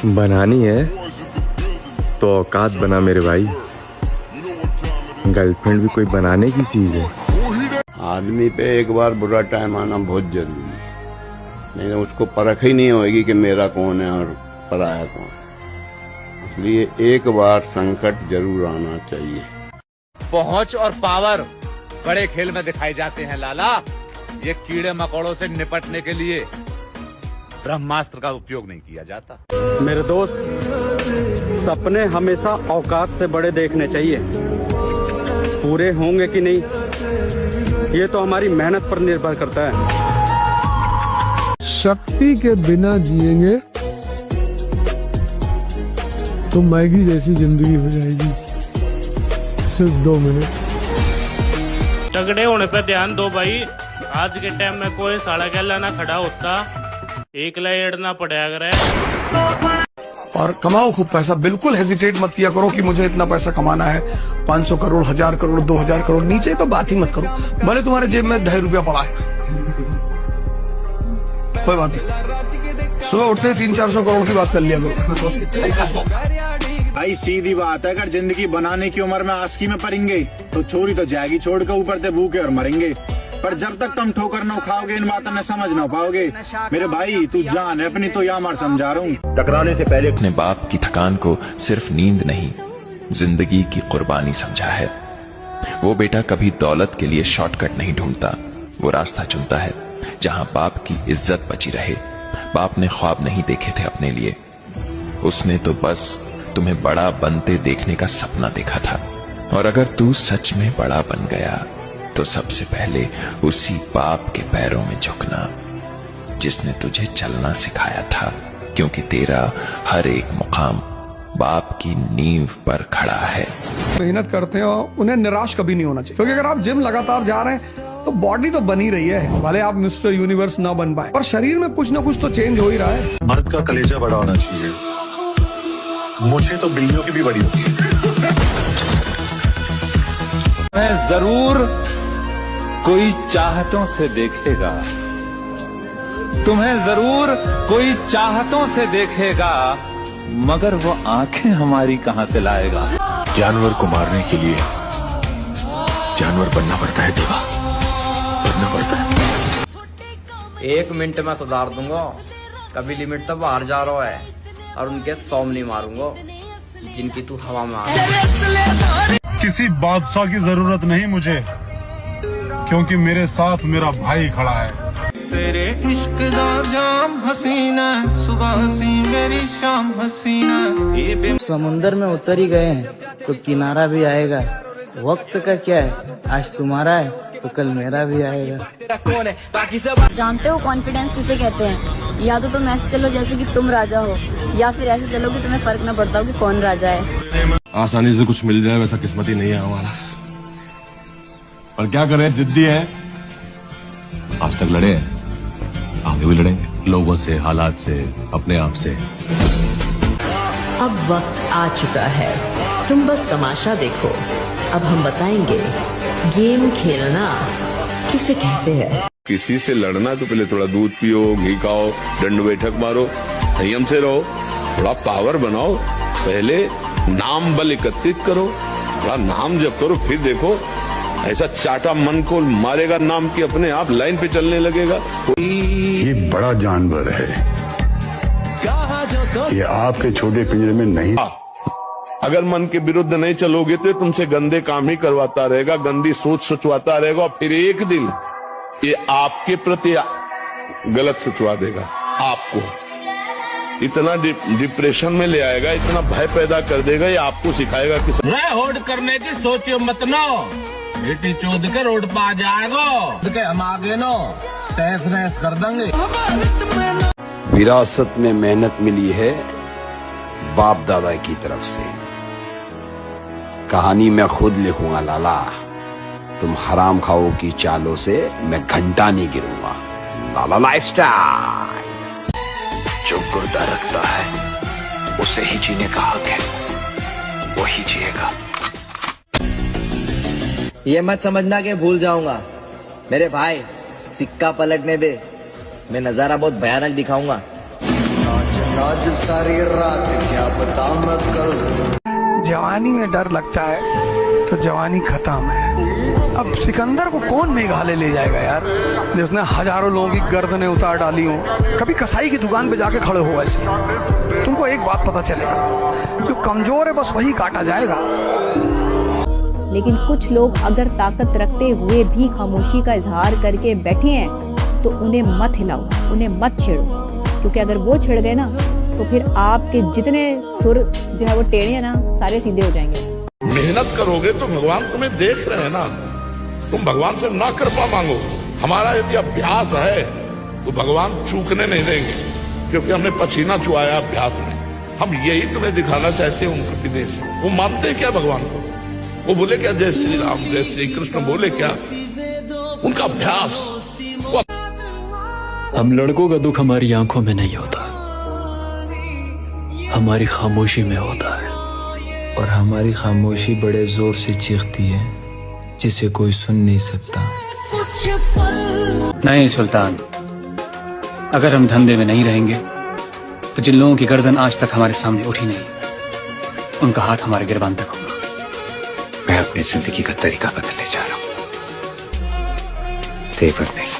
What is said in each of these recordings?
बनानी है तो औकात बना मेरे भाई। गर्लफ्रेंड भी कोई बनाने की चीज है। आदमी पे एक बार बुरा टाइम आना बहुत जरूरी है, नहीं तो उसको परख ही नहीं होगी कि मेरा कौन है और पराया कौन है। इसलिए एक बार संकट जरूर आना चाहिए। पहुंच और पावर बड़े खेल में दिखाए जाते हैं लाला। ये कीड़े मकोड़ों से निपटने के लिए ब्रह्मास्त्र का उपयोग नहीं किया जाता। मेरे दोस्त, सपने हमेशा औकात से बड़े देखने चाहिए। पूरे होंगे कि नहीं, ये तो हमारी मेहनत पर निर्भर करता है। शक्ति के बिना जिएंगे तो मैगी जैसी जिंदगी हो जाएगी। सिर्फ 2 मिनट। तगड़े होने पे ध्यान दो भाई। आज के टाइम में कोई साड़ा गैला ना खड़ा होता, एक एड़ना पड़ा करे। और कमाओ खूब पैसा, बिल्कुल हेजिटेट मत किया करो कि मुझे इतना पैसा कमाना है। 500 करोड़, 1000 करोड़, 2000 करोड़, नीचे तो बात ही मत करो। भले तुम्हारे जेब में 2.5 रुपया पड़ा है, कोई बात नहीं। सुबह उठते 300-400 करोड़ की बात कर लिया करो। भाई सीधी बात है, अगर जिंदगी बनाने की उम्र में आस्की में पड़ेंगे तो छोरी तो जाएगी छोड़ के, ऊपर से भूखे और मरेंगे। पर जब तक तुम ठोकर न खाओगे इन बातों में समझ ना पाओगे। मेरे भाई तू जान है अपनी तो या मर समझा रहा हूँ। टकराने से पहले अपने बाप की थकान को सिर्फ नींद नहीं, जिंदगी की कुर्बानी समझा है। वो बेटा कभी दौलत के लिए शॉर्टकट नहीं ढूंढता, वो रास्ता चुनता है जहां बाप की इज्जत बची रहे। बाप ने ख्वाब नहीं देखे थे अपने लिए, उसने तो बस तुम्हें बड़ा बनते देखने का सपना देखा था। और अगर तू सच में बड़ा बन गया तो सबसे पहले उसी बाप के पैरों में झुकना जिसने तुझे चलना सिखाया था, क्योंकि तेरा हर एक मुकाम बाप की नींव पर खड़ा है। मेहनत करते हैं और उन्हें निराश कभी नहीं होना चाहिए, क्योंकि अगर आप जिम लगातार जा रहे हैं तो बॉडी तो बनी रही है। भले आप मिस्टर यूनिवर्स ना बन पाए, पर शरीर में कुछ ना कुछ तो चेंज हो ही रहा है। मर्द का कलेजा बड़ा होना चाहिए, मुझे तो बिल्लियों की भी बड़ी होती है। मैं जरूर कोई चाहतों से देखेगा, तुम्हें जरूर कोई चाहतों से देखेगा, मगर वो आंखें हमारी कहां से लाएगा। जानवर को मारने के लिए जानवर बनना पड़ता है देवा, बनना पड़ता है। 1 मिनट में सुधार दूंगा, कभी लिमिट तो बाहर जा रहा है और उनके 100 नहीं मारूंगा जिनकी तू हवा में आ। किसी बादशाह की जरूरत नहीं मुझे, क्योंकि मेरे साथ मेरा भाई खड़ा है। तेरे इश्क दा जाम हसीना, सुबह हसी मेरी शाम हसीना। ये समुंदर में उतर ही गए हैं तो किनारा भी आएगा। वक्त का क्या है, आज तुम्हारा है तो कल मेरा भी आएगा। जानते हो कॉन्फिडेंस किसे कहते हैं? या तो तुम ऐसे चलो जैसे कि तुम राजा हो, या फिर ऐसे चलो कि तुम्हें फर्क न पड़ता हो कि कौन राजा है। आसानी से कुछ मिल जाए वैसा किस्मत ही नहीं है हमारा, पर क्या करें, जिद्दी है। आज तक लड़े हैं, आगे भी लड़ेंगे, लोगों से, हालात से, अपने आप से। अब वक्त आ चुका है, तुम बस तमाशा देखो। अब हम बताएंगे गेम खेलना किसे कहते हैं। किसी से लड़ना तो पहले थोड़ा दूध पियो, घी खाओ, दंड बैठक मारो, संयम से रहो, थोड़ा पावर बनाओ। पहले नाम बल एकत्रित करो, थोड़ा नाम जप करो, फिर देखो ऐसा चाटा मन को मारेगा नाम की अपने आप लाइन पे चलने लगेगा। ये बड़ा जानवर है, ये आपके छोटे पिंजरे में नहीं। अगर मन के विरुद्ध नहीं चलोगे तो तुमसे गंदे काम ही करवाता रहेगा, गंदी सोच सोचवाता रहेगा, और फिर एक दिन ये आपके प्रति गलत सोचवा देगा। आपको इतना डिप्रेशन में ले आएगा, इतना भय पैदा कर देगा, ये आपको सिखाएगा कि होड़ करने की सोचो मत नो, बेटी चोद के रोड पा जाएगा, हम आगे नो तहस नहस कर देंगे। विरासत में मेहनत मिली है बाप दादा की तरफ से, कहानी मैं खुद लिखूंगा लाला। तुम हराम खाओ की चालों से मैं घंटा नहीं गिरूंगा लाला। लाइफस्टाइल जो गुर्दा रखता है उसे ही जीने का हक है, वही जिएगा। ये मत समझना कि भूल जाऊंगा मेरे भाई, सिक्का पलटने दे, मैं नजारा बहुत भयानक दिखाऊंगा। नाच नाच सारी रात क्या बता मैं कल। जवानी में डर लगता है तो जवानी खत्म है। अब सिकंदर को कौन मेघालय ले जाएगा यार, जिसने हजारों लोगों की गर्दनें उतार डाली हो। कभी कसाई की दुकान पे जाके खड़े हो ऐसे, तुमको एक बात पता चलेगा, जो कमजोर है बस वही काटा जाएगा। लेकिन कुछ लोग अगर ताकत रखते हुए भी खामोशी का इजहार करके बैठे हैं तो उन्हें मत हिलाओ, उन्हें मत छेड़ो, क्योंकि अगर वो छिड़ गए ना तो फिर आपके जितने सुर जो है वो टेढ़े हैं ना, सारे सीधे हो जाएंगे। मेहनत करोगे तो भगवान तुम्हें देख रहे हैं ना। तुम भगवान से ना कृपा मांगो। हमारा यदि अभ्यास है तो भगवान चूकने नहीं देंगे, क्योंकि हमने पसीना चुआया अभ्यास में। हम यही तुम्हें दिखाना चाहते हैं उनके विदेश। वो मानते क्या भगवान को? वो बोले क्या जय श्री राम जय श्री कृष्ण बोले क्या? उनका अभ्यास। हम लड़कों का दुख हमारी आंखों में नहीं होता, हमारी खामोशी में होता है। और हमारी खामोशी बड़े जोर से चीखती है, जिसे कोई सुन नहीं सकता। नहीं सुल्तान, अगर हम धंधे में नहीं रहेंगे तो जिन लोगों की गर्दन आज तक हमारे सामने उठी नहीं, उनका हाथ हमारे गिरबान तक होगा। मैं अपनी जिंदगी का तरीका बदलने जा रहा हूं, तेवर नहीं।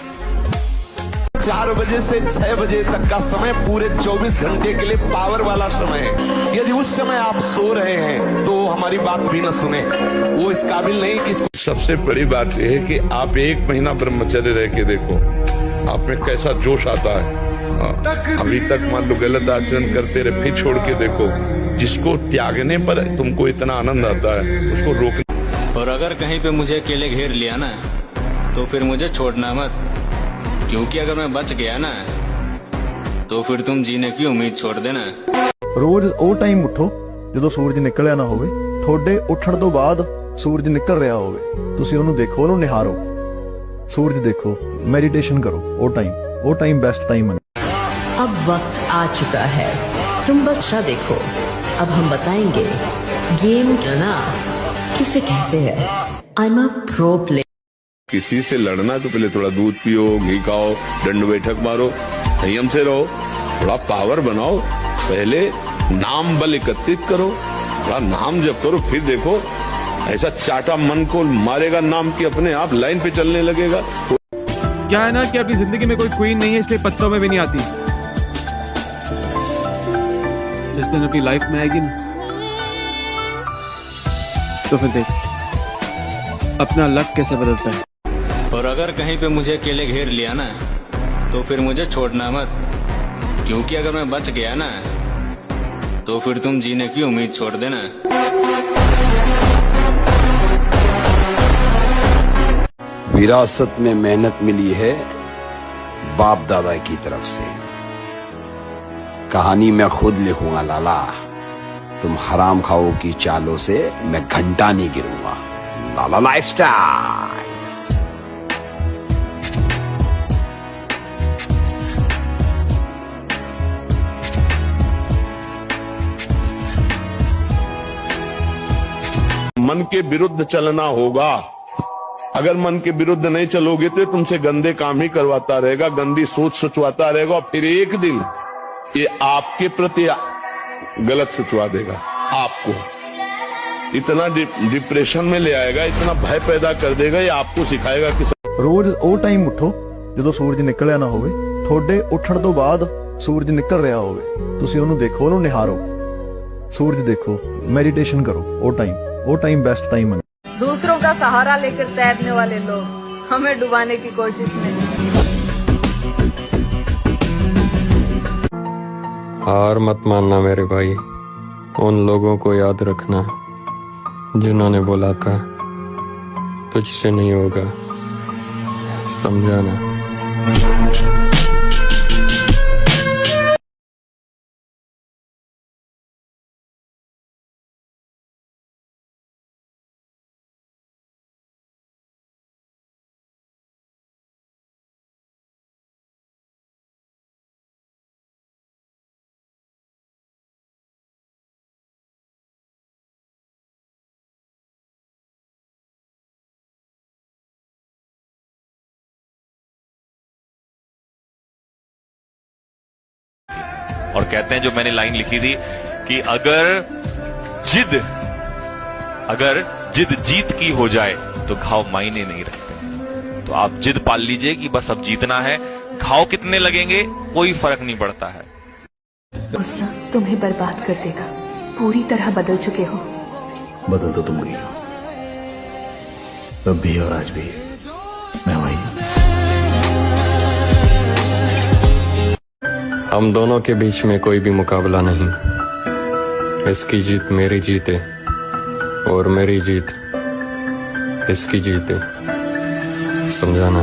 4 बजे से 6 बजे तक का समय पूरे 24 घंटे के लिए पावर वाला समय है। यदि उस समय आप सो रहे हैं तो हमारी बात भी न सुने, वो इस काबिल नहीं कि। सबसे बड़ी बात यह है कि आप 1 महीना ब्रह्मचर्य रह के देखो, आप में कैसा जोश आता है। अभी तक मान लो गलत आचरण करते रहे, फिर छोड़ के देखो। जिसको त्यागने पर तुमको इतना आनंद आता है उसको रोकना। और अगर कहीं पे मुझे अकेले घेर लिया ना तो फिर मुझे छोड़ना मत, क्योंकि अगर मैं बच गया ना तो फिर तुम जीने की उम्मीद छोड़ देना। रोज ਉਹ ਟਾਈਮ ਉੱਠੋ ਜਦੋਂ ਸੂਰਜ ਨਿਕਲਿਆ ਨਾ ਹੋਵੇ, ਤੁਹਾਡੇ ਉੱਠਣ ਤੋਂ ਬਾਅਦ ਸੂਰਜ ਨਿਕਲ ਰਿਹਾ ਹੋਵੇ, ਤੁਸੀਂ ਉਹਨੂੰ ਦੇਖੋ, ਉਹਨੂੰ ਨਿਹਾਰੋ, ਸੂਰਜ ਦੇਖੋ, ਮੈਡੀਟੇਸ਼ਨ ਕਰੋ। ਉਹ ਟਾਈਮ बेस्ट टाइम है। अब वक्त आ चुका है, तुम बस अच्छा देखो। अब हम बताएंगे गेम खेलना किसे कहते हैं। I am a pro player. किसी से लड़ना है तो पहले थोड़ा दूध पियो, घी खाओ, दंड बैठक मारो, संयम से रहो, थोड़ा पावर बनाओ। पहले नाम बल एकत्रित करो, थोड़ा नाम जप करो, फिर देखो ऐसा चाटा मन को मारेगा नाम कि अपने आप लाइन पे चलने लगेगा। क्या है ना कि अपनी जिंदगी में कोई क्वीन नहीं है, इसलिए पत्तों में भी नहीं आती। जिस दिन अपनी लाइफ में आएगी ना तो फिर देख अपना लक कैसे बदलता है। और अगर कहीं पे मुझे अकेले घेर लिया ना तो फिर मुझे छोड़ना मत, क्योंकि अगर मैं बच गया ना तो फिर तुम जीने की उम्मीद छोड़ देना। विरासत में मेहनत मिली है बाप दादा की तरफ से। कहानी मैं खुद लिखूंगा लाला, तुम हराम खाओ की चालों से मैं घंटा नहीं गिरूंगा। लाला लाइफस्टाइल। मन के विरुद्ध चलना होगा। अगर मन के विरुद्ध नहीं चलोगे तो तुमसे गंदे काम ही करवाता रहेगा, गंदी सोच सोचवाता रहेगा, और फिर एक दिन ये आपके प्रति गलत सोचवा देगा। आपको इतना डिप्रेशन में ले आएगा, इतना भय पैदा कर देगा, ये आपको सिखाएगा कि ਰੋਜ਼ ਉਹ ਟਾਈਮ ਉੱਠੋ ਜਦੋਂ ਸੂਰਜ ਨਿਕਲਿਆ ਨਾ ਹੋਵੇ, ਤੁਹਾਡੇ ਉੱਠਣ ਤੋਂ ਬਾਅਦ ਸੂਰਜ ਨਿਕਲ ਰਿਹਾ ਹੋਵੇ, ਤੁਸੀਂ ਉਹਨੂੰ ਦੇਖੋ, ਉਹਨੂੰ ਨਿਹਾਰੋ, ਸੂਰਜ ਦੇਖੋ, ਮੈਡੀਟੇਸ਼ਨ ਕਰੋ। ਉਹ ਟਾਈਮ बेस्ट टाइम है। दूसरों का सहारा लेकर तैरने वाले लोग हमें डुबाने की कोशिश में। हार मत मानना मेरे भाई, उन लोगों को याद रखना जिन्होंने बोला था तुझसे नहीं होगा, समझाना। और कहते हैं, जो मैंने लाइन लिखी थी कि अगर जिद जीत की हो जाए तो घाव मायने नहीं रखते। तो आप जिद पाल लीजिए कि बस अब जीतना है, घाव कितने लगेंगे कोई फर्क नहीं पड़ता है। गुस्सा तुम्हें बर्बाद कर देगा, पूरी तरह बदल चुके हो। बदल तो तुम गई हो, तब भी और आज भी मैं वही हूं। हम दोनों के बीच में कोई भी मुकाबला नहीं। इसकी जीत मेरी जीत है और मेरी जीत इसकी जीत है, समझाना।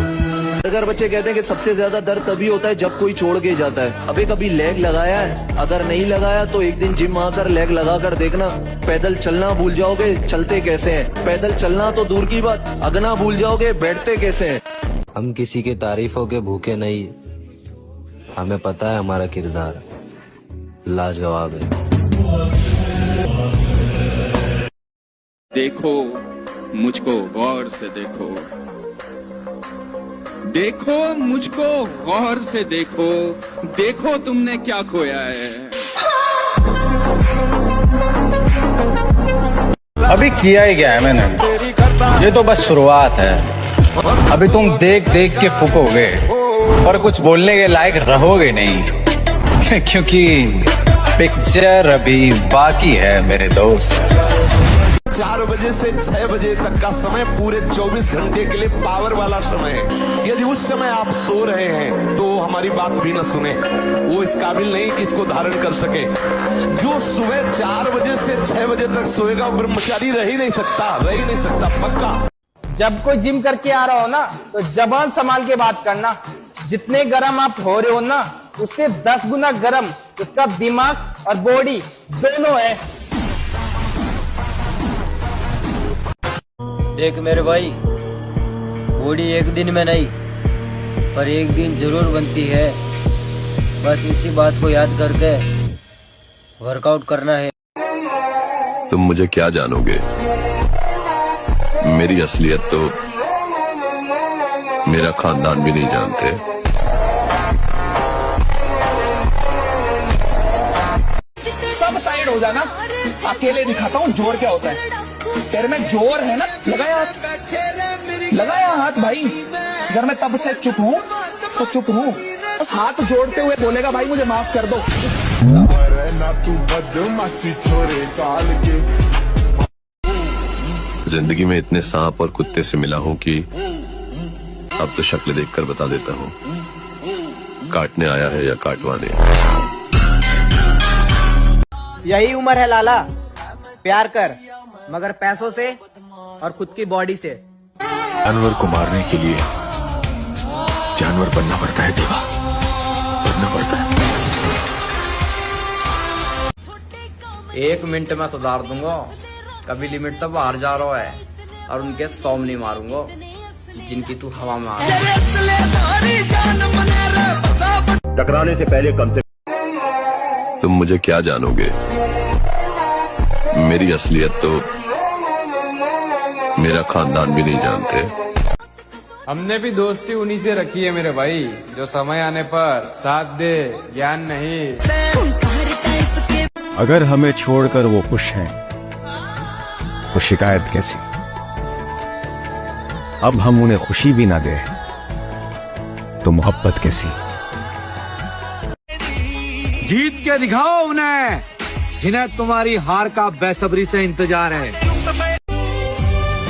अगर बच्चे कहते हैं कि सबसे ज्यादा दर्द तभी होता है जब कोई छोड़ के जाता है। अबे कभी लेग लगाया है? अगर नहीं लगाया तो एक दिन जिम आकर लेग लगा कर देखना। पैदल चलना भूल जाओगे, चलते कैसे हैं। पैदल चलना तो दूर की बात, अगना भूल जाओगे, बैठते कैसे हैं। हम किसी के तारीफों के भूखे नहीं, हमें पता है हमारा किरदार लाजवाब है। देखो मुझको गौर से देखो, देखो मुझको गौर से देखो, देखो तुमने क्या खोया है। अभी किया ही गया है मैंने, ये तो बस शुरुआत है। अभी तुम देख देख के फूकोगे और कुछ बोलने के लायक रहोगे नहीं, क्योंकि पिक्चर अभी बाकी है मेरे दोस्त। 4 बजे से 6 बजे तक का समय पूरे 24 घंटे के लिए पावर वाला समय है। यदि उस समय आप सो रहे हैं तो हमारी बात भी न सुने, वो इस काबिल नहीं कि इसको धारण कर सके। जो सुबह 4 बजे से 6 बजे तक सोएगा वो ब्रह्मचारी रह ही नहीं सकता पक्का। जब कोई जिम करके आ रहा हो ना तो जबान संभाल के बात करना। जितने गर्म आप हो रहे हो ना उससे 10 गुना गर्म उसका दिमाग और बॉडी दोनों है। देख मेरे भाई, बॉडी एक दिन में नहीं पर एक दिन जरूर बनती है। बस इसी बात को याद करके वर्कआउट करना है। तुम मुझे क्या जानोगे, मेरी असलियत तो मेरा खानदान भी नहीं जानते। सब साइड हो जाना, अकेले दिखाता हूँ जोर क्या होता है। तेरे में जोर है ना, लगाया हाथ भाई। अगर मैं तब से चुप हूँ तो चुप हूँ। हाथ जोड़ते हुए बोलेगा भाई मुझे माफ कर दो। जिंदगी में इतने सांप और कुत्ते से मिला हूं कि अब तो शक्ल देखकर बता देता हूं काटने आया है या काटवाने। यही उम्र है लाला, प्यार कर मगर पैसों से और खुद की बॉडी से। जानवर को मारने के लिए जानवर बनना पड़ता है देवा, बनना पड़ता है। 1 मिनट में सुधार दूंगा। कभी लिमिट तो बाहर जा रहा है और उनके 100 नहीं मारूंगा जिनकी तू हवा में आ। टकराने से पहले कम से तुम मुझे क्या जानोगे, मेरी असलियत तो मेरा खानदान भी नहीं जानते। हमने भी दोस्ती उन्हीं से रखी है मेरे भाई, जो समय आने पर साथ दे, ज्ञान नहीं। अगर हमें छोड़कर वो खुश हैं तो शिकायत कैसी। अब हम उन्हें खुशी भी ना दे तो मोहब्बत कैसी। जीत के दिखाओ उन्हें जिन्हें तुम्हारी हार का बेसब्री से इंतजार है।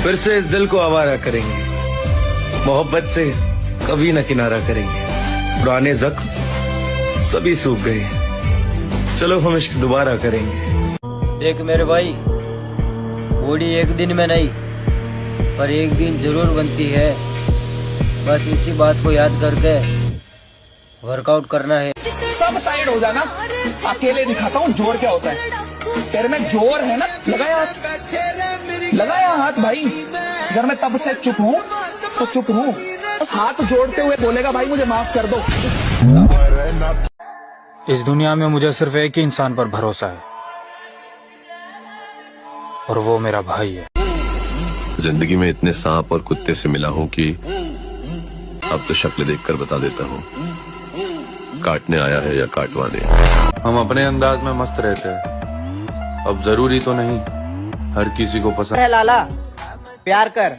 फिर से इस दिल को आवारा करेंगे, मोहब्बत से कभी न किनारा करेंगे। पुराने जख्म सभी सूख गए, चलो हम इश्क दोबारा करेंगे। देख मेरे भाई, बॉडी एक दिन में नहीं पर एक दिन जरूर बनती है। बस इसी बात को याद करके वर्कआउट करना है। सब साइड हो जाना, अकेले दिखाता हूँ जोर क्या होता है। तेरे में जोर है ना, लगाया हाथ भाई। अगर मैं तब से चुप हूँ तो चुप हूँ। हाथ जोड़ते हुए बोलेगा भाई मुझे माफ कर दो। इस दुनिया में मुझे सिर्फ एक ही इंसान पर भरोसा है और वो मेरा भाई है। जिंदगी में इतने सांप और कुत्ते से मिला हूं कि अब तो शक्ल देखकर बता देता हूं काटने आया है या काटवाने? हम अपने अंदाज में मस्त रहते हैं, अब जरूरी तो नहीं हर किसी को पसंद है। लाला प्यार कर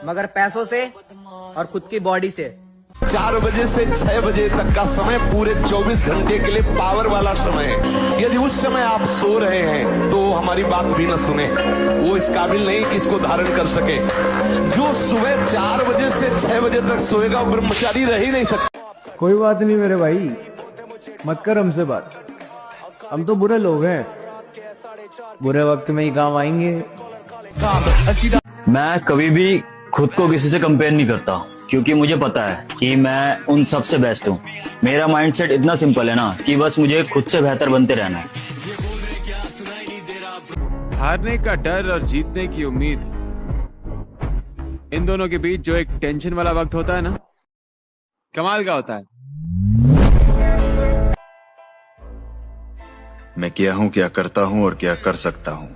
मगर पैसों से और खुद की बॉडी से। 4 बजे से 6 बजे तक का समय पूरे 24 घंटे के लिए पावर वाला समय है। यदि उस समय आप सो रहे हैं तो हमारी बात भी न सुने, वो इस काबिल नहीं कि इसको धारण कर सके। जो सुबह 4 बजे से 6 बजे तक सोएगा वो ब्रह्मचारी रह ही नहीं सकता। कोई बात नहीं मेरे भाई, मत कर हमसे बात, हम तो बुरे लोग हैं, बुरे वक्त में ही काम आएंगे। मैं कभी भी खुद को किसी से कंपेयर नहीं करता, क्योंकि मुझे पता है कि मैं उन सब से बेस्ट हूँ। मेरा माइंडसेट इतना सिंपल है ना कि बस मुझे खुद से बेहतर बनते रहना है। हारने का डर और जीतने की उम्मीद, इन दोनों के बीच जो एक टेंशन वाला वक्त होता है ना, कमाल का होता है। मैं क्या हूं, क्या करता हूं और क्या कर सकता हूं,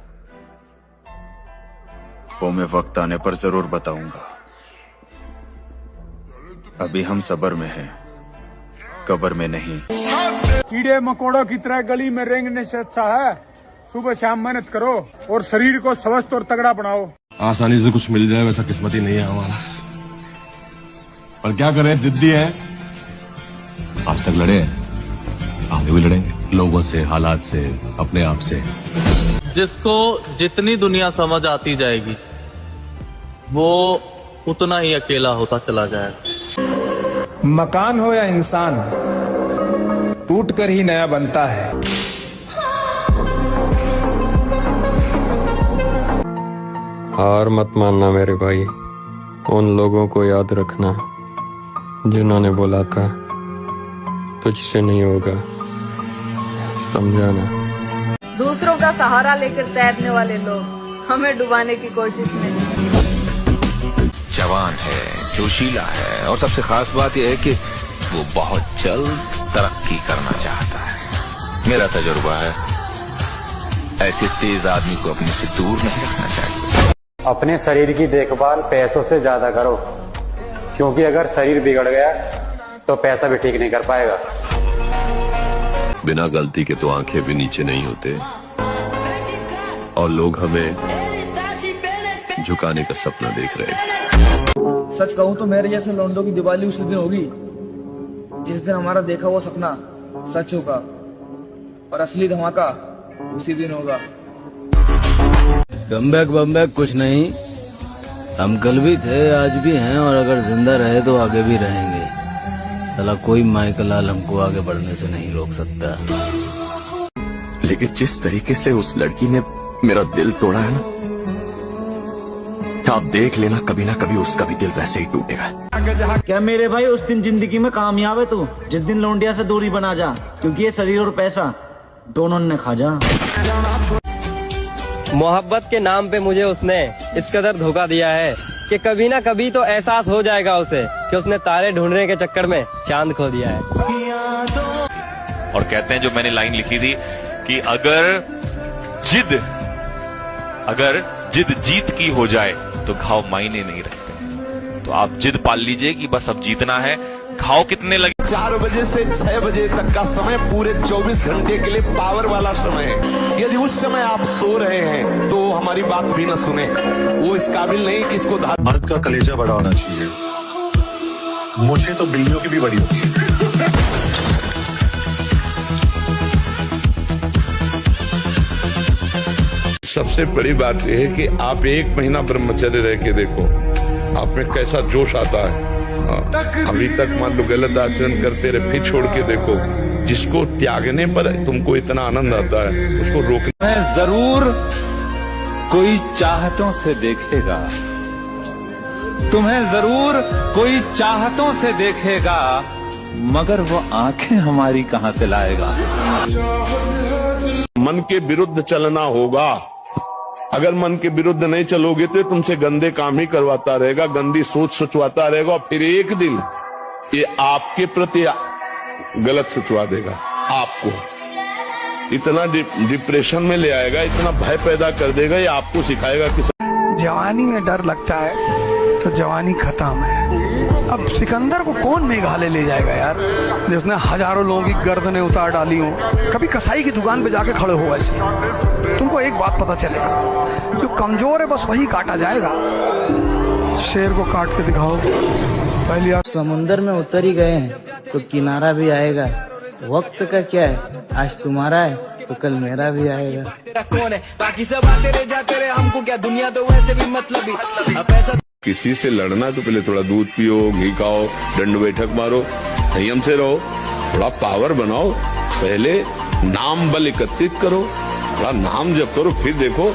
वो मैं वक्त आने पर जरूर बताऊंगा। अभी हम सबर में हैं, कब्र में नहीं। कीड़े मकोड़ों की तरह गली में रेंगने से अच्छा है सुबह शाम मेहनत करो और शरीर को स्वस्थ और तगड़ा बनाओ। आसानी से कुछ मिल जाए वैसा किस्मती नहीं है हमारा, पर क्या करें, जिद्दी है। आज तक लड़े हैं, आगे भी लड़ेंगे, लोगों से, हालात से, अपने आप से। जिसको जितनी दुनिया समझ आती जाएगी वो उतना ही अकेला होता चला जाएगा। मकान हो या इंसान, टूट कर ही नया बनता है। हार मत मानना मेरे भाई, उन लोगों को याद रखना जिन्होंने बोला था तुझसे नहीं होगा, समझाना। दूसरों का सहारा लेकर तैरने वाले लोग हमें डुबाने की कोशिश में। जवान है, जोशीला है, और सबसे खास बात यह है कि वो बहुत जल्द तरक्की करना चाहता है। मेरा तजुर्बा है, ऐसे तेज आदमी को अपने से दूर नहीं रखना चाहिए। अपने शरीर की देखभाल पैसों से ज्यादा करो, क्योंकि अगर शरीर बिगड़ गया तो पैसा भी ठीक नहीं कर पाएगा। बिना गलती के तो आंखें भी नीचे नहीं होते, और लोग हमें झुकाने का सपना देख रहे हैं। सच कहूँ तो मेरे जैसे लौंडों की दिवाली उसी दिन होगी जिस दिन हमारा देखा वो सपना सच होगा, और असली धमाका उसी दिन होगा। कमबैक बमबैक कुछ नहीं, हम कल भी थे, आज भी हैं, और अगर जिंदा रहे तो आगे भी रहेंगे। साला कोई माइकलाल हमको आगे बढ़ने से नहीं रोक सकता। लेकिन जिस तरीके से उस लड़की ने मेरा दिल तोड़ा है ना, आप देख लेना कभी ना कभी उसका भी दिल वैसे ही टूटेगा। क्या मेरे भाई उस दिन जिंदगी में कामयाब है तू, जिस दिन लौंडिया से दूरी बना जा, क्योंकि ये शरीर और पैसा दोनों ने खा जा। मोहब्बत के नाम पे मुझे उसने इस कदर धोखा दिया है कि कभी ना कभी तो एहसास हो जाएगा उसे कि उसने तारे ढूंढने के चक्कर में चांद खो दिया है। और कहते हैं, जो मैंने लाइन लिखी थी कि अगर जिद जीत की हो जाए तो घाव मायने नहीं रखते। तो आप जिद पाल लीजिए कि बस अब जीतना है, घाव कितने लगे। 4 बजे से 6 बजे तक का समय पूरे 24 घंटे के लिए पावर वाला समय है। यदि उस समय आप सो रहे हैं तो हमारी बात भी न सुने, वो इस काबिल नहीं कि इसको मर्द का कलेजा बड़ा होना चाहिए, मुझे तो बिल्लियों की भी बड़ी होती है। सबसे बड़ी बात यह है कि आप 1 महीना ब्रह्मचर्य रह के देखो, आप में कैसा जोश आता है। अभी तक मान लो गलत आचरण करते रहे, फिर छोड़ के देखो, जिसको त्यागने पर तुमको इतना आनंद आता है उसको रोकना। जरूर कोई चाहतों से देखेगा, तुम्हें जरूर कोई चाहतों से देखेगा, मगर वो आंखें हमारी कहां से लाएगा। मन के विरुद्ध चलना होगा। अगर मन के विरुद्ध नहीं चलोगे तो तुमसे गंदे काम ही करवाता रहेगा, गंदी सोच सोचवाता रहेगा, और फिर एक दिन ये आपके प्रति गलत सोचवा देगा। आपको इतना डिप्रेशन में ले आएगा, इतना भय पैदा कर देगा, ये आपको सिखाएगा कि जवानी में डर लगता है तो जवानी खत्म है। अब सिकंदर को कौन मेघालय ले जाएगा यार, जिसने हजारों लोगों की गर्दनें उतार डाली हो। कभी कसाई की दुकान पे जाके खड़े हो ऐसे, तुमको एक बात पता चलेगा, जो कमजोर है बस वही काटा जाएगा। शेर को काट के दिखाओ पहले आप। समुंदर में उतर ही गए हैं तो किनारा भी आएगा। वक्त का क्या है, आज तुम्हारा है तो कल मेरा भी आएगा। कौन है बाकी सब आते रहे जाते रहे, हमको क्या, दुनिया तो वैसे भी मतलब पैसा। किसी से लड़ना तो पहले थोड़ा दूध पियो, घी खाओ, दंड बैठक मारो, संयम से रहो, थोड़ा पावर बनाओ। पहले नाम बल एकत्रित करो, थोड़ा नाम जप करो, फिर देखो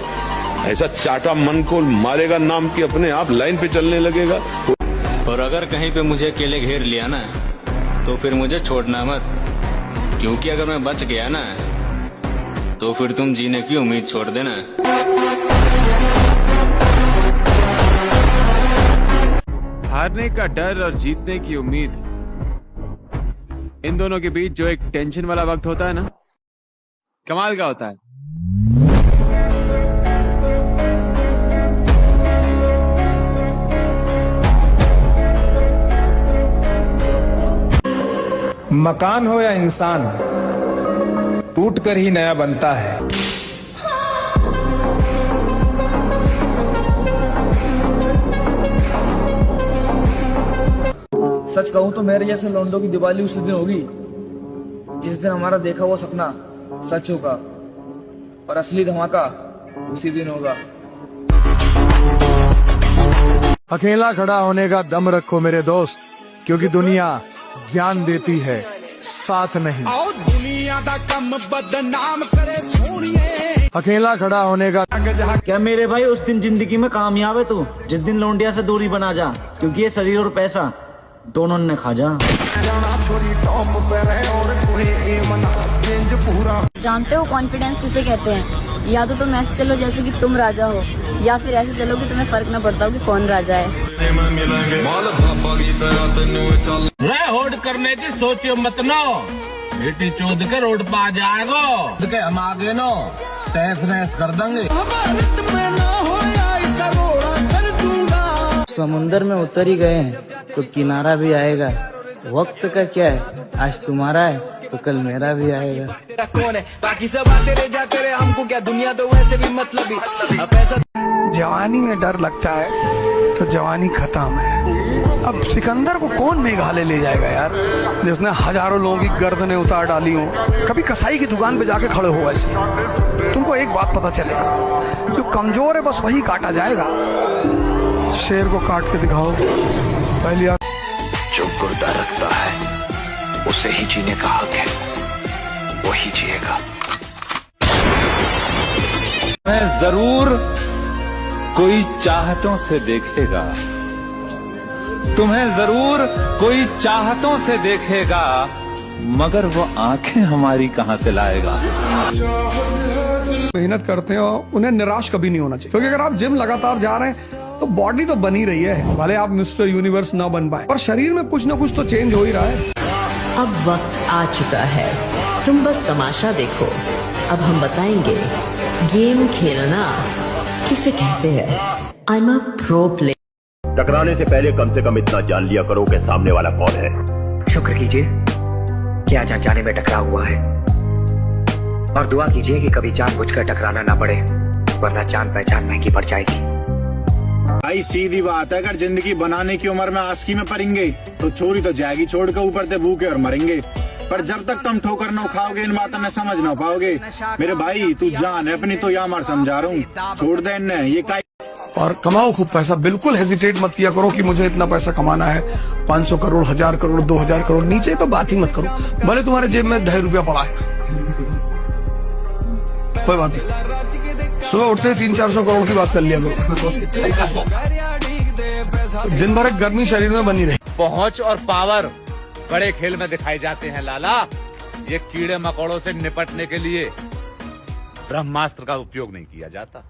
ऐसा चाटा मन को मारेगा नाम की अपने आप लाइन पे चलने लगेगा। और अगर कहीं पे मुझे अकेले घेर लिया ना, तो फिर मुझे छोड़ना मत, क्योंकि अगर मैं बच गया ना, तो फिर तुम जीने की उम्मीद छोड़ देना। हारने का डर और जीतने की उम्मीद, इन दोनों के बीच जो एक टेंशन वाला वक्त होता है ना, कमाल का होता है। मकान हो या इंसान, टूट कर ही नया बनता है। सच कहूं तो मेरे जैसे लौंडों की दिवाली उसी दिन होगी जिस दिन हमारा देखा हुआ सपना सच होगा, और असली धमाका उसी दिन होगा। अकेला खड़ा होने का दम रखो मेरे दोस्त, क्योंकि दुनिया ज्ञान देती है, साथ नहीं। दुनिया दा कम बदनाम करे सोनिए। अकेला खड़ा होने का। क्या मेरे भाई उस दिन जिंदगी में कामयाब है तू, जिस दिन लौंडिया से दूरी बना जा, क्योंकि ये शरीर और पैसा दोनों ने खा जा। जानते हो कॉन्फिडेंस किसे कहते हैं? या तो तुम ऐसे चलो जैसे कि तुम राजा हो, या फिर ऐसे चलो कि तुम्हें फर्क न पड़ता हो कि कौन राजा है। होड़ करने की सोचियो मत नो, बेटी चोद के रोड पा जाएगो, हम आगे नो तहस नहस कर देंगे। समुंदर में उतर ही गए हैं तो किनारा भी आएगा। वक्त का क्या है, आज तुम्हारा है तो कल मेरा भी आएगा। कौन है बाकी सब आते रहे जाते रहे, हमको क्या, दुनिया तो वैसे भी मतलब पैसा। जवानी में डर लगता है तो जवानी खत्म है। अब सिकंदर को कौन मेघालय ले जाएगा यार, जिसने हजारों लोगों की गर्दनें उतार डाली हो। कभी कसाई की दुकान पे जाके खड़े हो ऐसे, तुमको एक बात पता चलेगा, जो कमजोर है बस वही काटा जाएगा। शेर को काट के दिखाओ पहले आप। जो गुर्दा रखता है उसे ही जीने का हक है, वही जिएगा। मैं जरूर कोई चाहतों से देखेगा, तुम्हें जरूर कोई चाहतों से देखेगा, मगर वो आंखें हमारी कहां से लाएगा। मेहनत करते हैं और उन्हें निराश कभी नहीं होना चाहिए, क्योंकि अगर आप जिम लगातार जा रहे हैं तो बॉडी तो बनी रही है, भले आप मिस्टर यूनिवर्स ना बन पाए, पर शरीर में कुछ ना कुछ तो चेंज हो ही रहा है। अब वक्त आ चुका है, तुम बस तमाशा देखो। अब हम बताएंगे गेम खेलना किसे कहते हैं। I am a pro player. टकराने से पहले कम से कम इतना जान लिया करो कि सामने वाला कौन है। शुक्र कीजिए कि आज अनजाने में टकराव हुआ है, और दुआ कीजिए कि कभी जानबूझकर टकराना ना पड़े, वरना जान पहचान महंगी पड़ जाएगी। भाई सीधी बात है, अगर जिंदगी बनाने की उम्र में आस्की में पड़ेंगे तो छोरी तो जाएगी छोड़ के, ऊपर से भूखे और मरेंगे। पर जब तक तुम ठोकर न खाओगे इन बातों में समझ ना पाओगे। मेरे भाई तू जान है अपनी तो या मार समझा रहा हूँ, छोड़ दे इन्हें ये का। और कमाओ खूब पैसा, बिल्कुल हेजिटेट मत किया करो कि मुझे इतना पैसा कमाना है, 500 करोड़, 1000 करोड़, 2000 करोड़, नीचे तो बात ही मत करो। भले तुम्हारे जेब में 2.5 रुपया पड़ा है, कोई बात नहीं, सुबह उठते 300-400 करोड़ की बात कर लिया करो। दिन भर गर्मी शरीर में बनी रही। पहुंच और पावर बड़े खेल में दिखाए जाते हैं लाला, ये कीड़े मकोड़ों से निपटने के लिए ब्रह्मास्त्र का उपयोग नहीं किया जाता।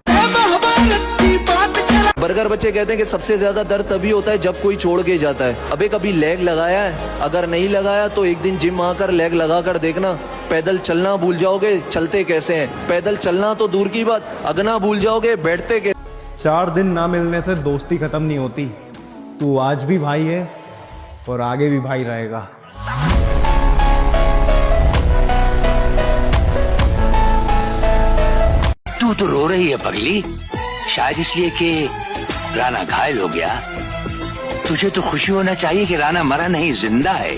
बर्गर बच्चे कहते हैं कि सबसे ज्यादा दर्द तभी होता है जब कोई छोड़ के जाता है। अबे कभी लेग लगाया है? अगर नहीं लगाया तो एक दिन जिम आकर लेग लगा कर देखना, पैदल चलना भूल जाओगे चलते कैसे हैं। पैदल चलना तो दूर की बात, अगना भूल जाओगे बैठते कैसे। 4 दिन ना मिलने से दोस्ती खत्म नहीं होती, तू आज भी भाई है और आगे भी भाई रहेगा। तू तो रो रही है पगली, शायद इसलिए कि राणा घायल हो गया। तुझे तो खुशी होना चाहिए कि राणा मरा नहीं, जिंदा है।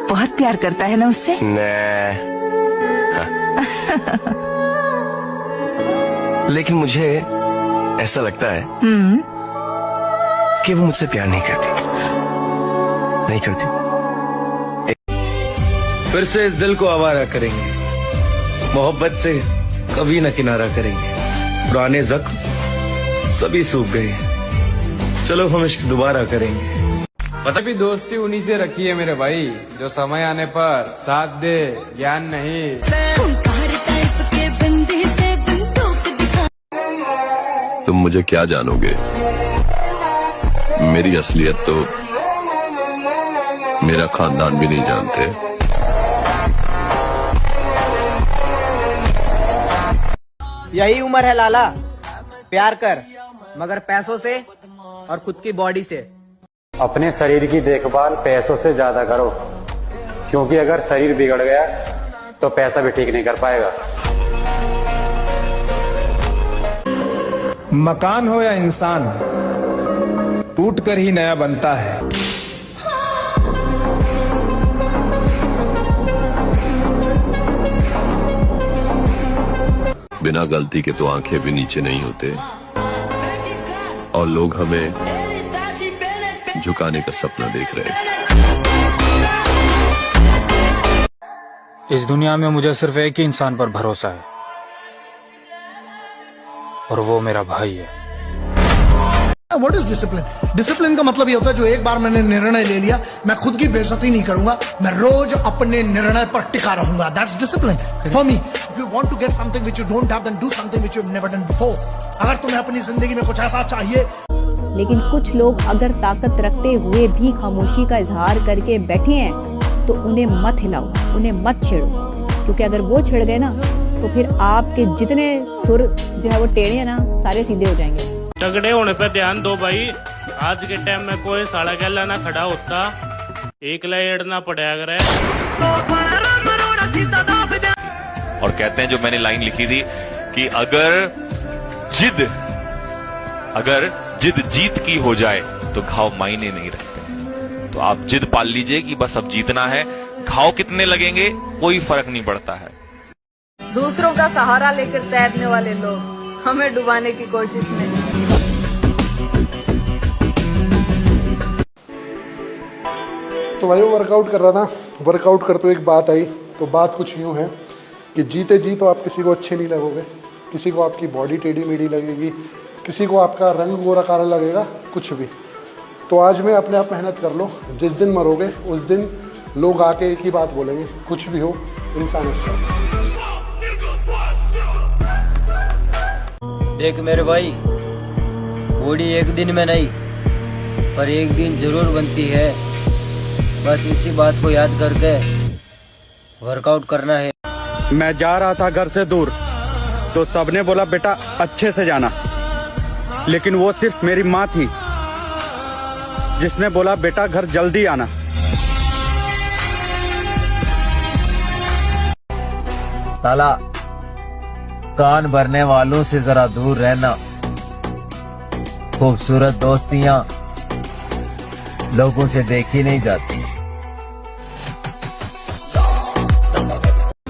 बहुत प्यार करता है ना उससे? लेकिन मुझे ऐसा लगता है कि वो मुझसे प्यार नहीं करती। फिर से इस दिल को आवारा करेंगे, मोहब्बत से कभी न किनारा करेंगे। पुराने जख्म सभी सूख गए, चलो हम इश्क दोबारा करेंगे। पता भी दोस्ती उन्हीं से रखी है मेरे भाई, जो समय आने पर साथ दे, ज्ञान नहीं। तुम मुझे क्या जानोगे, मेरी असलियत तो मेरा खानदान भी नहीं जानते। यही उम्र है लाला, प्यार कर मगर पैसों से और खुद की बॉडी से। अपने शरीर की देखभाल पैसों से ज्यादा करो, क्योंकि अगर शरीर बिगड़ गया तो पैसा भी ठीक नहीं कर पाएगा। मकान हो या इंसान, टूट कर ही नया बनता है। बिना गलती के तो आंखें भी नीचे नहीं होते, और लोग हमें झुकाने का सपना देख रहे हैं। इस दुनिया में मुझे सिर्फ एक ही इंसान पर भरोसा है, और वो मेरा भाई है। What is discipline? डिसिप्लिन का मतलब ये होता है जो एक बार मैंने निर्णय ले लिया, मैं खुद की बेइज्जती नहीं करूंगा, मैं रोज अपने निर्णय पर टिका रहूंगा। That's discipline for me. If you want to get something which you don't have, then do something which you have never done before. अगर तुम्हें अपनी जिंदगी में कुछ ऐसा चाहिए। लेकिन कुछ लोग अगर ताकत रखते हुए भी खामोशी का इजहार करके बैठे हैं तो उन्हें मत हिलाओ, उन्हें मत छेड़ो, क्योंकि अगर वो छिड़ गए ना तो फिर आपके जितने सुर जो है वो टेढ़े हैं ना, सारे सीधे हो जाएंगे। तगड़े होने पे ध्यान दो भाई। आज के टाइम में कोई साड़ा गैला ना खड़ा होता, एक एड़ना पड़ा करे। और कहते हैं, जो मैंने लाइन लिखी थी कि अगर जिद जीत की हो जाए तो घाव मायने नहीं रखते। तो आप जिद पाल लीजिए कि बस अब जीतना है, घाव कितने लगेंगे कोई फर्क नहीं पड़ता है। दूसरों का सहारा लेकर तैरने वाले लोग हमें डुबाने की कोशिश में। तो भाई वो वर्कआउट कर रहा था, वर्कआउट करते एक बात आई, तो बात कुछ यूँ है कि जीते जी तो आप किसी को अच्छे नहीं लगोगे, किसी को आपकी बॉडी टेढ़ी मेढ़ी लगेगी, किसी को आपका रंग गोरा काला लगेगा, कुछ भी। तो आज में अपने आप मेहनत कर लो, जिस दिन मरोगे उस दिन लोग आके एक ही बात बोलेंगे, कुछ भी हो इंसान अच्छा। देख मेरे भाई, बॉडी एक दिन में नहीं पर एक दिन जरूर बनती है। बस इसी बात को याद करके वर्कआउट करना है। मैं जा रहा था घर से दूर, तो सबने बोला बेटा अच्छे से जाना, लेकिन वो सिर्फ मेरी माँ थी जिसने बोला बेटा घर जल्दी आना। ताला, कान भरने वालों से जरा दूर रहना। खूबसूरत दोस्तियां लोगों से देखी नहीं जाती।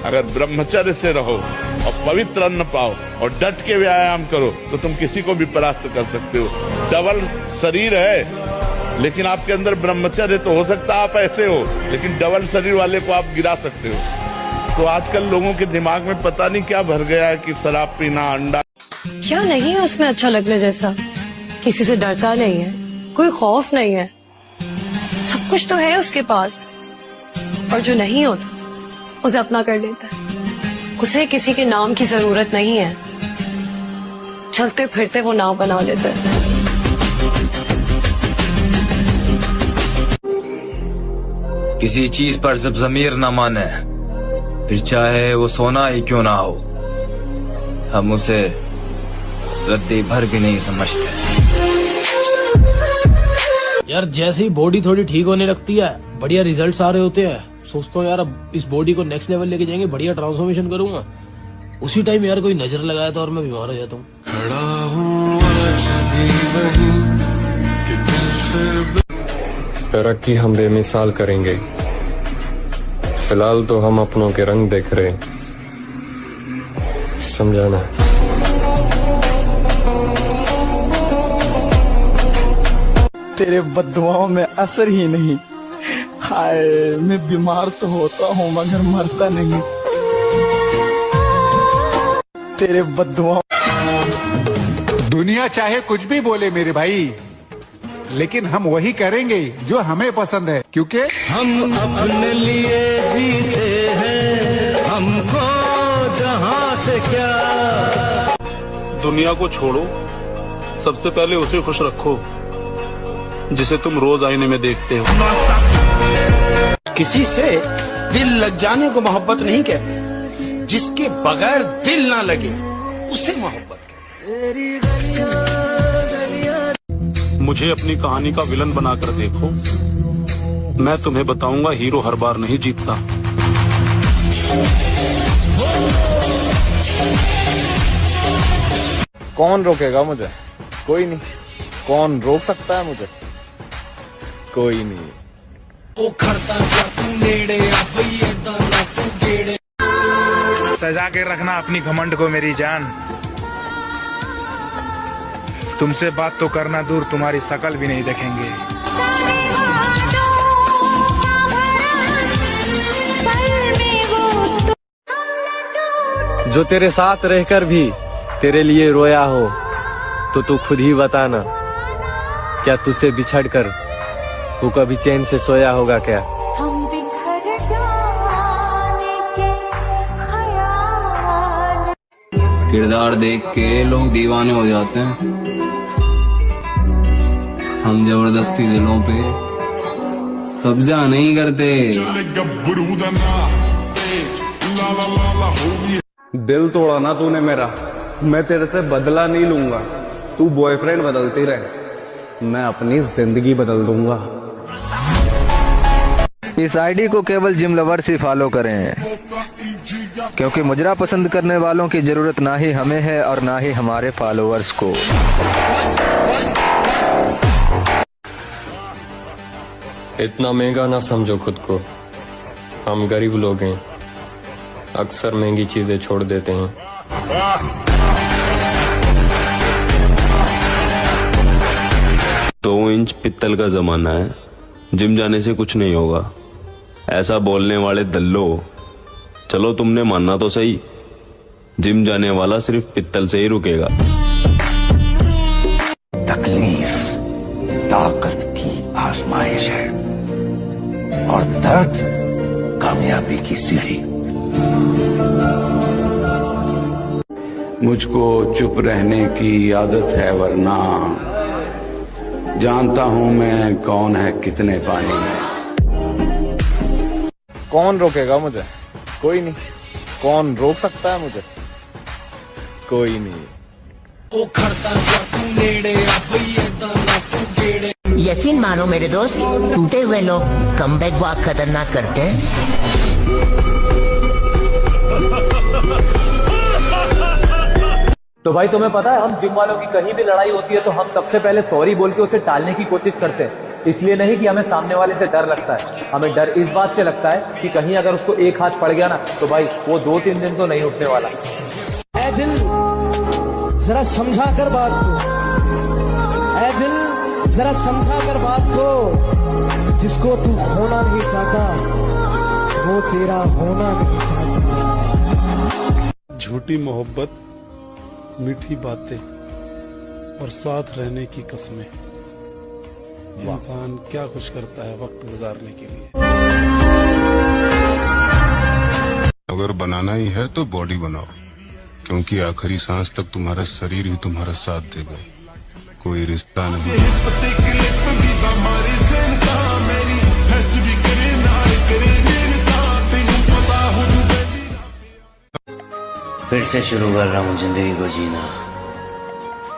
अगर ब्रह्मचर्य से रहो और पवित्र अन्न पाओ और डट के व्यायाम करो तो तुम किसी को भी परास्त कर सकते हो। डबल शरीर है, लेकिन आपके अंदर ब्रह्मचर्य तो हो सकता है आप ऐसे हो, लेकिन डबल शरीर वाले को आप गिरा सकते हो। तो आजकल लोगों के दिमाग में पता नहीं क्या भर गया है कि शराब पीना, अंडा। क्या नहीं है उसमें अच्छा लगने जैसा? किसी से डरता नहीं है, कोई खौफ नहीं है, सब कुछ तो है उसके पास, और जो नहीं होता उसे अपना कर लेता है। उसे किसी के नाम की जरूरत नहीं है, चलते फिरते वो नाम बना लेता है। किसी चीज पर जब जमीर न माने, फिर चाहे वो सोना ही क्यों ना हो, हम उसे रद्दी भर भी नहीं समझते। यार जैसे ही बॉडी थोड़ी ठीक होने लगती है, बढ़िया रिजल्ट्स आ रहे होते हैं, सोचता हूँ यार अब इस बॉडी को नेक्स्ट लेवल लेके जाएंगे, बढ़िया ट्रांसफॉर्मेशन करूंगा। उसी टाइम यार कोई नजर लगाया था और मैं बीमार हो जाता हूँ। तरक्की हम बेमिसाल करेंगे, फिलहाल तो हम अपनों के रंग देख रहे, समझाना। तेरे बद्दुआओं में असर ही नहीं। हाय, मैं बीमार तो होता हूँ मगर मरता नहीं। तेरे बद्दुआओं। दुनिया चाहे कुछ भी बोले मेरे भाई, लेकिन हम वही करेंगे जो हमें पसंद है, क्योंकि हम अपने लिए जीते हैं, हमको जहां से क्या। दुनिया को छोड़ो, सबसे पहले उसे खुश रखो जिसे तुम रोज आईने में देखते हो। किसी से दिल लग जाने को मोहब्बत नहीं कहते, जिसके बगैर दिल ना लगे उसे मोहब्बत कहते। मुझे अपनी कहानी का विलन बनाकर देखो, मैं तुम्हें बताऊंगा हीरो हर बार नहीं जीतता। कौन रोकेगा मुझे? कोई नहीं। कौन रोक सकता है मुझे? कोई नहीं। सजा के रखना अपनी घमंड को मेरी जान। तुमसे बात तो करना दूर, तुम्हारी शकल भी नहीं देखेंगे। जो तेरे साथ रहकर भी तेरे लिए रोया हो, तो तू खुद ही बताना, क्या तुझसे बिछड़कर वो कभी चैन से सोया होगा क्या? किरदार देख के लोग दीवाने हो जाते हैं, हम जबरदस्ती दिलों पे कब्जा नहीं करते। दिल तोड़ा ना तूने मेरा, मैं तेरे से बदला नहीं लूंगा। तू बॉयफ्रेंड बदलती रहे, मैं अपनी जिंदगी बदल दूंगा। इस आईडी को केवल जिम लवर्स ही फॉलो करें, क्योंकि मुजरा पसंद करने वालों की जरूरत ना ही हमें है और ना ही हमारे फॉलोअर्स को। इतना महंगा ना समझो खुद को, हम गरीब लोग हैं, अक्सर महंगी चीजें छोड़ देते हैं। 2 इंच पित्तल का जमाना है, जिम जाने से कुछ नहीं होगा, ऐसा बोलने वाले दल्लो। चलो तुमने मानना तो सही, जिम जाने वाला सिर्फ पित्तल से ही रुकेगा। तकलीफ ताकत की आजमाइश है और दर्द कामयाबी की सीढ़ी। मुझको चुप रहने की आदत है, वरना जानता हूं मैं कौन है कितने पानी में। कौन रोकेगा मुझे? कोई नहीं। कौन रोक सकता है मुझे? कोई नहीं। यकीन मानो मेरे दोस्त, टूटे हुए लोग कमबैक बहुत खतरनाक करते हैं। तो भाई तुम्हें पता है, हम जिम वालों की कहीं भी लड़ाई होती है तो हम सबसे पहले सॉरी बोल के उसे टालने की कोशिश करते हैं। इसलिए नहीं कि हमें सामने वाले से डर लगता है, हमें डर इस बात से लगता है कि कहीं अगर उसको एक हाथ पड़ गया ना, तो भाई वो 2-3 दिन तो नहीं उठने वाला। ऐ दिल जरा समझा कर बात को, ऐ दिल जरा समझा कर बात को, जिसको तू खोना नहीं चाहता वो तेरा होना नहीं चाहता। झूठी मोहब्बत, मीठी बातें और साथ रहने की कस्में, इंसान क्या कुछ करता है वक्त गुजारने के लिए। अगर बनाना ही है तो बॉडी बनाओ, क्योंकि आखिरी सांस तक तुम्हारा शरीर ही तुम्हारा साथ देगा, कोई रिश्ता नहीं। फिर से शुरू कर रहा हूँ जिंदगी को जीना।